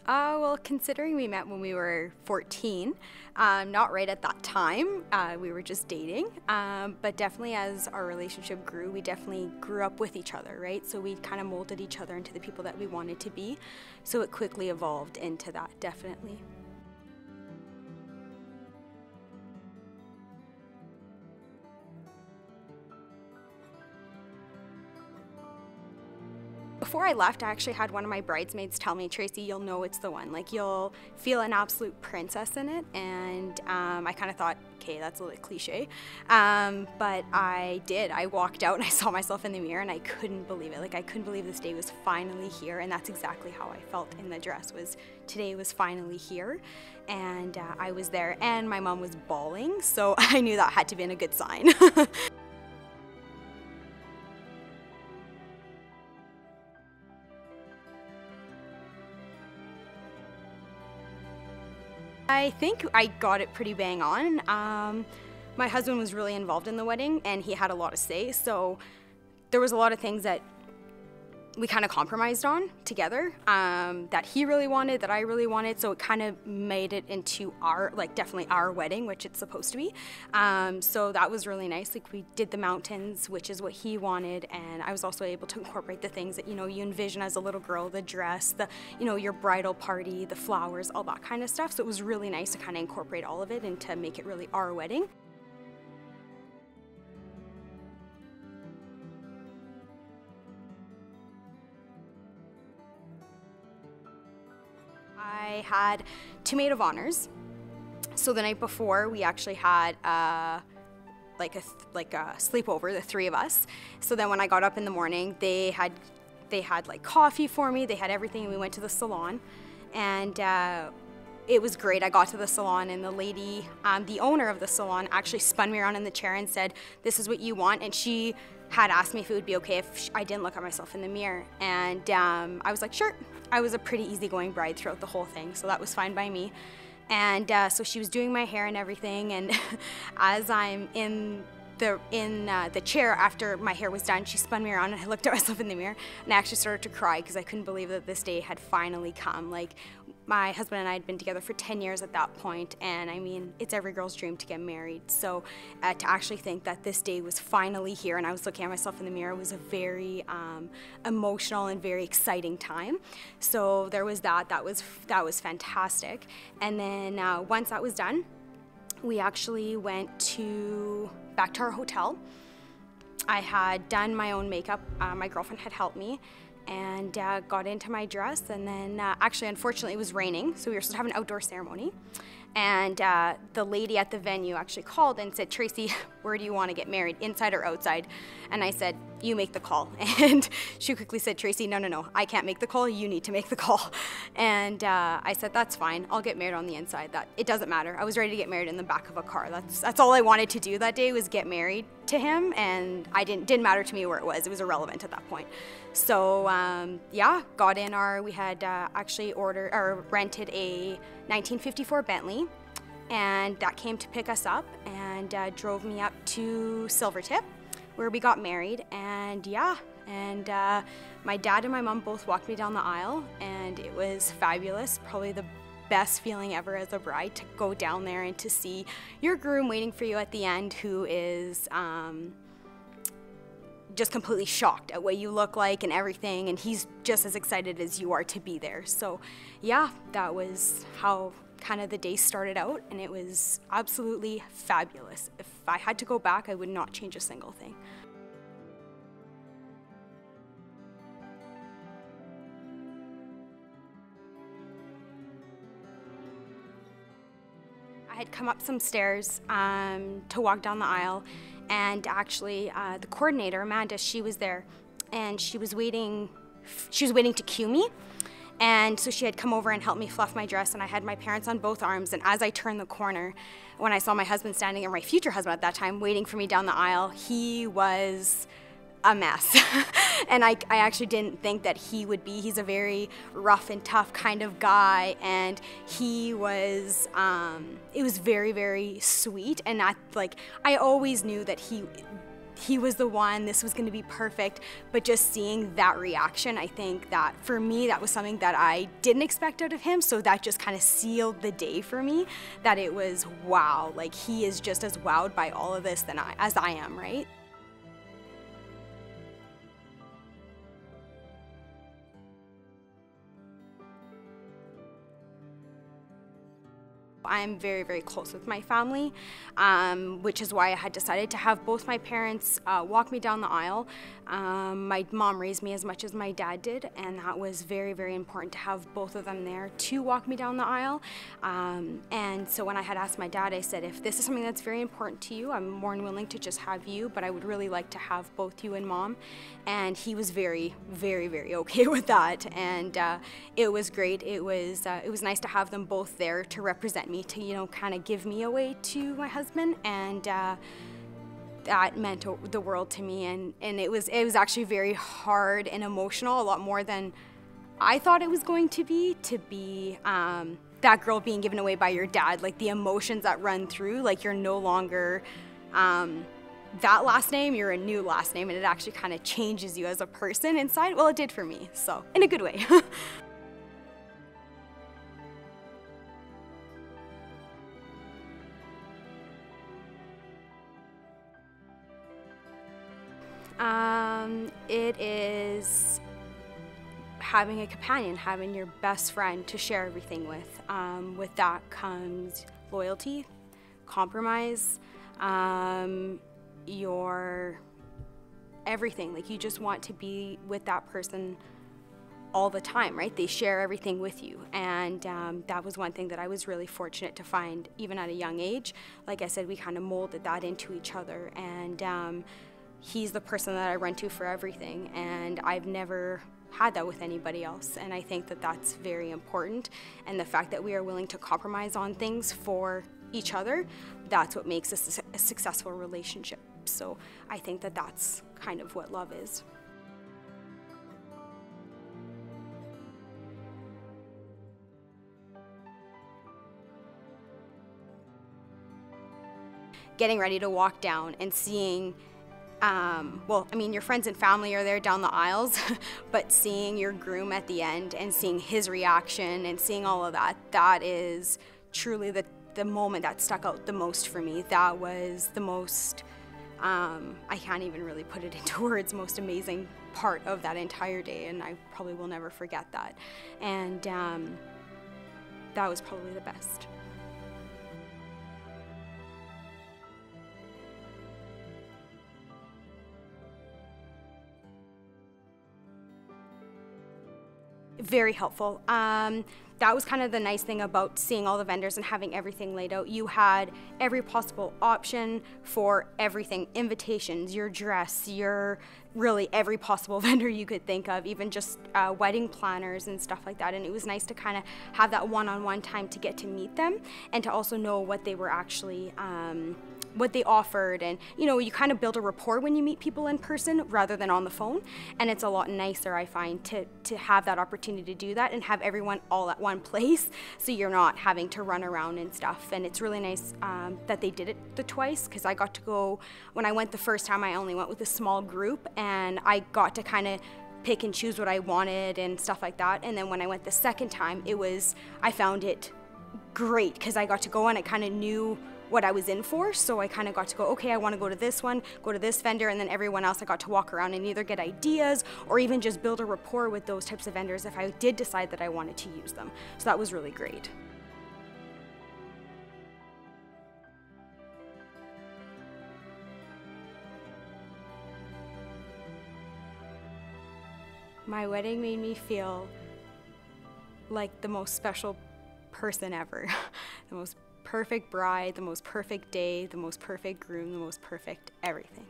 Well, considering we met when we were 14, not right at that time, we were just dating, but definitely as our relationship grew, we definitely grew up with each other, right? So we kind of molded each other into the people that we wanted to be, so it quickly evolved into that, definitely. Before I left, I actually had one of my bridesmaids tell me, Tracy, you'll know it's the one. Like, you'll feel an absolute princess in it. And I kind of thought, okay, that's a little cliche. But I did. I walked out and I saw myself in the mirror and I couldn't believe it. Like, I couldn't believe this day was finally here. And that's exactly how I felt in the dress, was today was finally here. And I was there and my mom was bawling. So I knew that had to be a good sign. I think I got it pretty bang on. My husband was really involved in the wedding and he had a lot to say, so there was a lot of things that we kind of compromised on together, that he really wanted, that I really wanted, so it kind of made it into our, like, definitely our wedding, which it's supposed to be. So that was really nice. Like, we did the mountains, which is what he wanted, and I was also able to incorporate the things that, you know, you envision as a little girl, the dress, the, you know, your bridal party, the flowers, all that kind of stuff. So it was really nice to kind of incorporate all of it and to make it really our wedding. I had 2 maid of honors. So the night before, we actually had like a sleepover, the 3 of us. So then when I got up in the morning, they had like coffee for me. They had everything, and we went to the salon, and it was great. I got to the salon, and the lady, the owner of the salon, actually spun me around in the chair and said, "This is what you want," and she had asked me if it would be okay if I didn't look at myself in the mirror, and I was like, sure. I was a pretty easygoing bride throughout the whole thing, so that was fine by me. And so she was doing my hair and everything, and as I'm in the chair after my hair was done, she spun me around and I looked at myself in the mirror and I actually started to cry because I couldn't believe that this day had finally come. Like, my husband and I had been together for 10 years at that point, and I mean, it's every girl's dream to get married. So to actually think that this day was finally here and I was looking at myself in the mirror was a very emotional and very exciting time. So there was that was fantastic. And then once that was done, we actually went back to our hotel. I had done my own makeup. My girlfriend had helped me, and got into my dress, and then actually, unfortunately, it was raining, so we were supposed to have an outdoor ceremony. And the lady at the venue actually called and said, "Tracy, where do you want to get married, inside or outside?" And I said, "You make the call." And she quickly said, "Tracy, no, I can't make the call, you need to make the call." And I said, "That's fine, I'll get married on the inside. It doesn't matter." I was ready to get married in the back of a car. That's all I wanted to do that day, was get married to him, and didn't matter to me where it was irrelevant at that point. So yeah, we had actually rented a 1954 Bentley, and that came to pick us up and drove me up to Silvertip, where we got married. And yeah, and my dad and my mom both walked me down the aisle, and it was fabulous. Probably the best feeling ever as a bride, to go down there and to see your groom waiting for you at the end, who is just completely shocked at what you look like and everything, and he's just as excited as you are to be there. So yeah, that was how kind of the day started out, and it was absolutely fabulous. If I had to go back, I would not change a single thing. I had come up some stairs to walk down the aisle, and actually the coordinator, Amanda, she was there, and she was waiting to cue me. And so she had come over and helped me fluff my dress, and I had my parents on both arms, and as I turned the corner, when I saw my husband standing, or my future husband at that time, waiting for me down the aisle, he was a mess. And I actually didn't think that he would be. He's a very rough and tough kind of guy, and he was, it was very, very sweet, and I always knew that he was the one, this was gonna be perfect. But just seeing that reaction, I think that for me, that was something that I didn't expect out of him. So that just kind of sealed the day for me, that it was, wow, like he is just as wowed by all of this as I am, right? I'm very, very close with my family, which is why I had decided to have both my parents walk me down the aisle. My mom raised me as much as my dad did, and that was very, very important to have both of them there to walk me down the aisle. And so when I had asked my dad, I said, if this is something that's very important to you, I'm more than willing to just have you, but I would really like to have both you and mom. And he was very, very, very okay with that. And it was great. It was nice to have them both there to represent me, to, you know, kind of give me away to my husband. And that meant the world to me, and it was actually very hard and emotional, a lot more than I thought it was going to be that girl being given away by your dad. Like the emotions that run through, like you're no longer that last name, you're a new last name, and it actually kind of changes you as a person inside. Well, it did for me, so in a good way. It is having a companion, having your best friend to share everything with. With that comes loyalty, compromise, your everything. Like you just want to be with that person all the time, right? They share everything with you. And that was one thing that I was really fortunate to find, even at a young age. Like I said, we kind of molded that into each other. And he's the person that I run to for everything, and I've never had that with anybody else, and I think that that's very important. And the fact that we are willing to compromise on things for each other, that's what makes us a successful relationship. So I think that that's kind of what love is. Getting ready to walk down and seeing well, I mean, your friends and family are there down the aisles, but seeing your groom at the end and seeing his reaction and seeing all of that, that is truly the moment that stuck out the most for me. That was the most, I can't even really put it into words, most amazing part of that entire day, and I probably will never forget that. And that was probably the best. Very helpful. That was kind of the nice thing about seeing all the vendors and having everything laid out. You had every possible option for everything, invitations, your dress, your really every possible vendor you could think of, even just wedding planners and stuff like that. And it was nice to kind of have that one-on-one time to get to meet them and to also know what they were actually what they offered. And you know, you kind of build a rapport when you meet people in person rather than on the phone, and it's a lot nicer, I find, to have that opportunity to do that and have everyone all at one place, so you're not having to run around and stuff. And it's really nice that they did it twice, because I got to go, when I went the first time, I only went with a small group, and I got to kind of pick and choose what I wanted and stuff like that. And then when I went the second time, I found it great, because I got to go and I kind of knew what I was in for, so I kind of got to go, okay, I want to go to this one, go to this vendor, and then everyone else I got to walk around and either get ideas or even just build a rapport with those types of vendors if I did decide that I wanted to use them. So that was really great. My wedding made me feel like the most special person ever. The most perfect bride, the most perfect day, the most perfect groom, the most perfect everything.